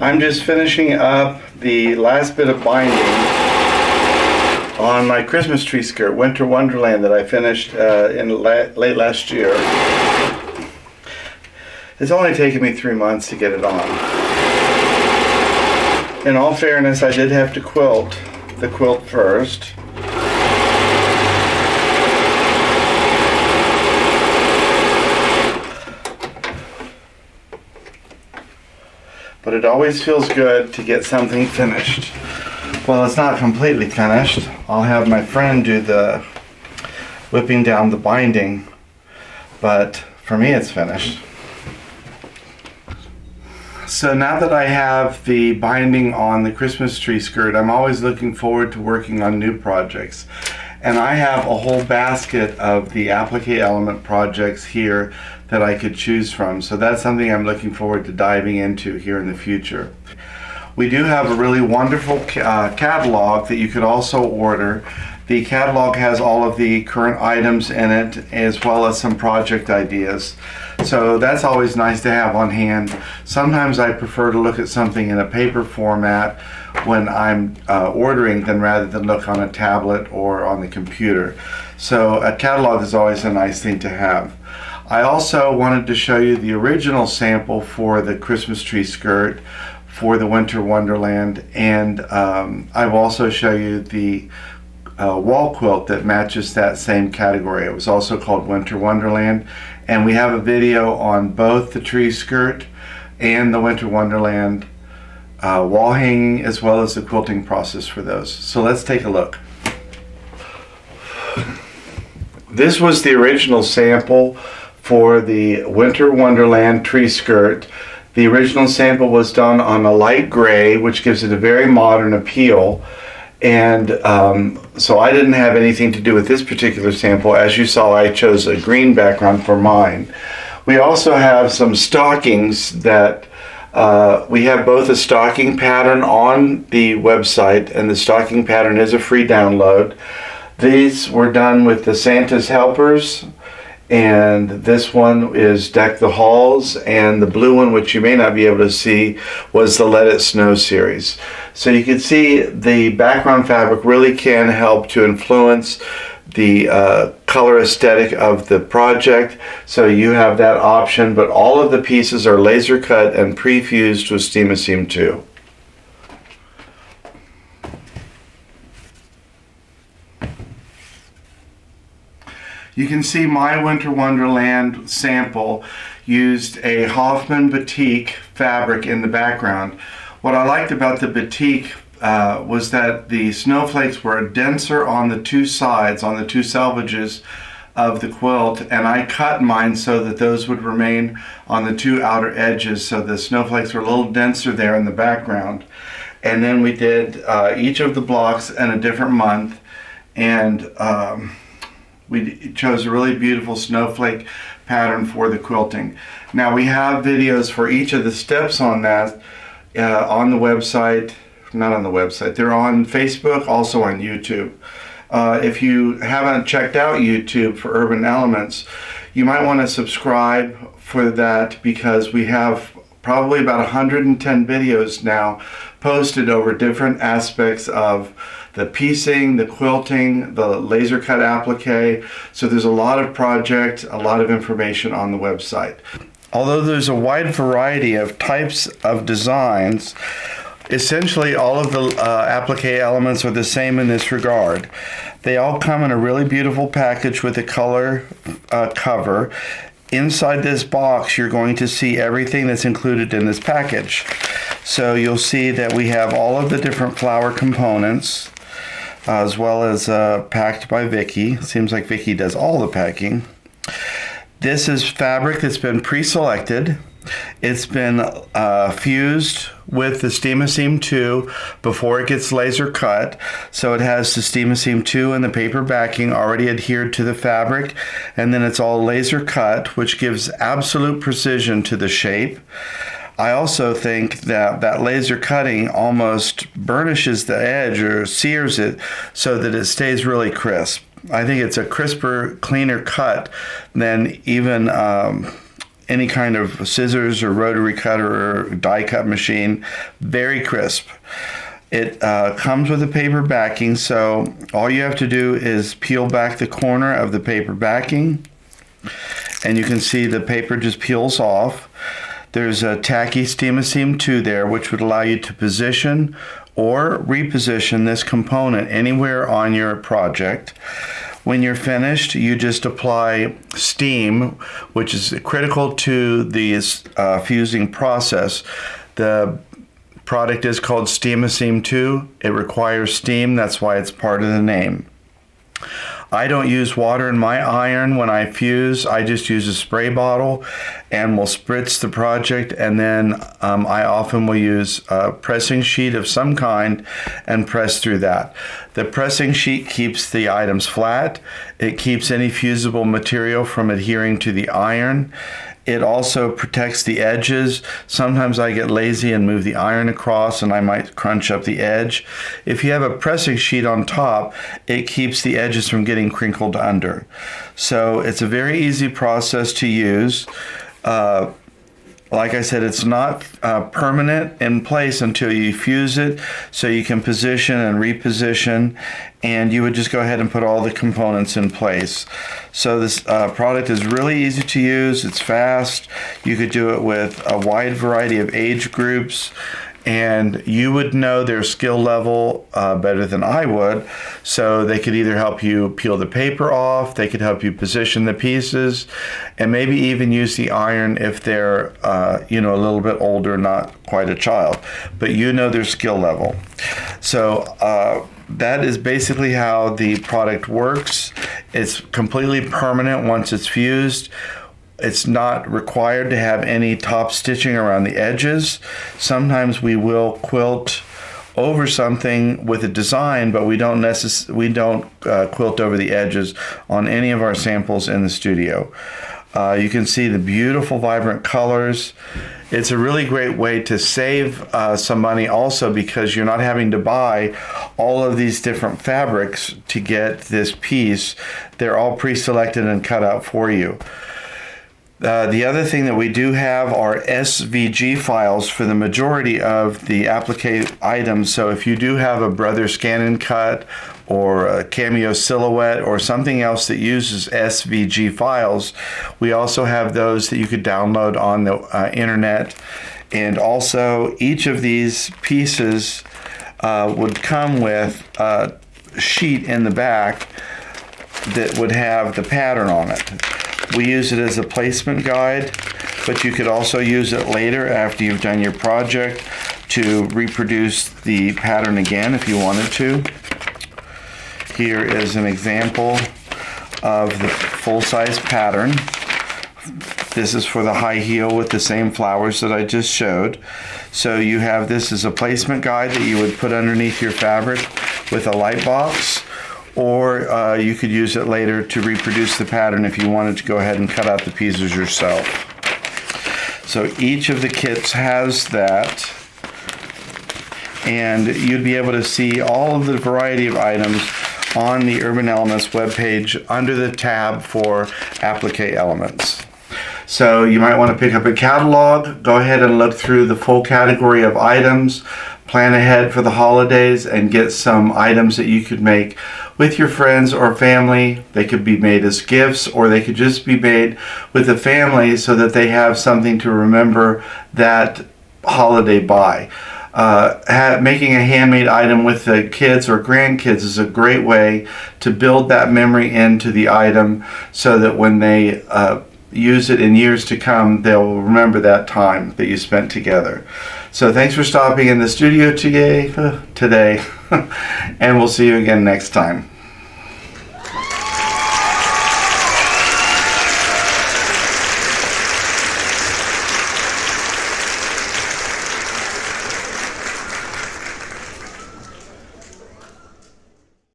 I'm just finishing up the last bit of binding on my Christmas tree skirt, Winter Wonderland, that I finished late last year. It's only taken me 3 months to get it on. In all fairness, I did have to quilt the quilt first. But it always feels good to get something finished. Well, it's not completely finished. I'll have my friend do the whipping down the binding, but for me it's finished. So now that I have the binding on the Christmas tree skirt, I'm always looking forward to working on new projects. And I have a whole basket of the Applique Elementz projects here that I could choose from. So that's something I'm looking forward to diving into here in the future. We do have a really wonderful catalog that you could also order. The catalog has all of the current items in it, as well as some project ideas. So that's always nice to have on hand. Sometimes I prefer to look at something in a paper format when I'm ordering than rather than look on a tablet or on the computer. So a catalog is always a nice thing to have. I also wanted to show you the original sample for the Christmas tree skirt for the Winter Wonderland, and I will also show you the wall quilt that matches that same category. It was also called Winter Wonderland, and we have a video on both the tree skirt and the Winter Wonderland wall hanging, as well as the quilting process for those. So let's take a look. This was the original sample for the Winter Wonderland tree skirt. The original sample was done on a light gray, which gives it a very modern appeal. And so I didn't have anything to do with this particular sample. As you saw, I chose a green background for mine. We also have some stockings that we have both a stocking pattern on the website, and the stocking pattern is a free download. These were done with the Santa's Helpers, and this one is Deck the Halls, and the blue one, which you may not be able to see, was the Let It Snow series. So you can see the background fabric really can help to influence the color aesthetic of the project. So you have that option, but all of the pieces are laser cut and pre-fused with Steam 2. You can see my Winter Wonderland sample used a Hoffman batik fabric in the background. What I liked about the batik was that the snowflakes were denser on the two sides, on the two selvages of the quilt, and I cut mine so that those would remain on the two outer edges, so the snowflakes were a little denser there in the background. And then we did each of the blocks in a different month, and we chose a really beautiful snowflake pattern for the quilting. Now we have videos for each of the steps on that on the website, not on the website, they're on Facebook, also on YouTube. If you haven't checked out YouTube for Urban Elements, you might want to subscribe for that, because we have probably about 110 videos now posted over different aspects of the piecing, the quilting, the laser cut applique. So there's a lot of project, a lot of information on the website. Although there's a wide variety of types of designs, essentially all of the applique elements are the same in this regard. They all come in a really beautiful package with a color cover. Inside this box, you're going to see everything that's included in this package. So you'll see that we have all of the different flower components, as well as packed by Vicky. Seems like Vicky does all the packing. This is fabric that's been pre-selected. It's been fused with the Steam 2 before it gets laser cut. So it has the Steam 2 and the paper backing already adhered to the fabric, and then it's all laser cut, which gives absolute precision to the shape. I also think that that laser cutting almost burnishes the edge or sears it so that it stays really crisp. I think it's a crisper, cleaner cut than even any kind of scissors or rotary cutter or die cut machine. Very crisp. It comes with a paper backing, so all you have to do is peel back the corner of the paper backing, and you can see the paper just peels off. There's a tacky Steam-A-Seam 2 there, which would allow you to position or reposition this component anywhere on your project. When you're finished, you just apply steam, which is critical to the fusing process. The product is called Steam-A-Seam 2. It requires steam, that's why it's part of the name. I don't use water in my iron when I fuse. I just use a spray bottle and will spritz the project, and then I often will use a pressing sheet of some kind and press through that. The pressing sheet keeps the items flat. It keeps any fusible material from adhering to the iron. It also protects the edges. Sometimes I get lazy and move the iron across and I might crunch up the edge. If you have a pressing sheet on top, it keeps the edges from getting crinkled under. So it's a very easy process to use. Like I said, it's not permanent in place until you fuse it, so you can position and reposition, and you would just go ahead and put all the components in place. So this product is really easy to use. It's fast. You could do it with a wide variety of age groups, and you would know their skill level better than I would. So they could either help you peel the paper off, they could help you position the pieces, and maybe even use the iron if they're a little bit older, not quite a child, but you know their skill level. So that is basically how the product works. It's completely permanent once it's fused. It's not required to have any top stitching around the edges. Sometimes we will quilt over something with a design, but we don't quilt over the edges on any of our samples in the studio. You can see the beautiful vibrant colors. It's a really great way to save some money also, because you're not having to buy all of these different fabrics to get this piece. They're all pre-selected and cut out for you. The other thing that we do have are Svg files for the majority of the applique items. So if you do have a Brother Scan and Cut or a Cameo Silhouette or something else that uses Svg files, we also have those that you could download on the internet. And also each of these pieces would come with a sheet in the back that would have the pattern on it. We use it as a placement guide, but you could also use it later after you've done your project to reproduce the pattern again if you wanted to. Here is an example of the full-size pattern. This is for the high heel with the same flowers that I just showed. So you have this as a placement guide that you would put underneath your fabric with a light box. Or you could use it later to reproduce the pattern if you wanted to go ahead and cut out the pieces yourself. So each of the kits has that, and you'd be able to see all of the variety of items on the Urban Elements webpage under the tab for Applique Elements. So you might want to pick up a catalog, go ahead and look through the full category of items, plan ahead for the holidays, and get some items that you could make with your friends or family. They could be made as gifts, or they could just be made with the family so that they have something to remember that holiday by. Making a handmade item with the kids or grandkids is a great way to build that memory into the item so that when they use it in years to come, they'll remember that time that you spent together. So thanks for stopping in the studio today, and we'll see you again next time.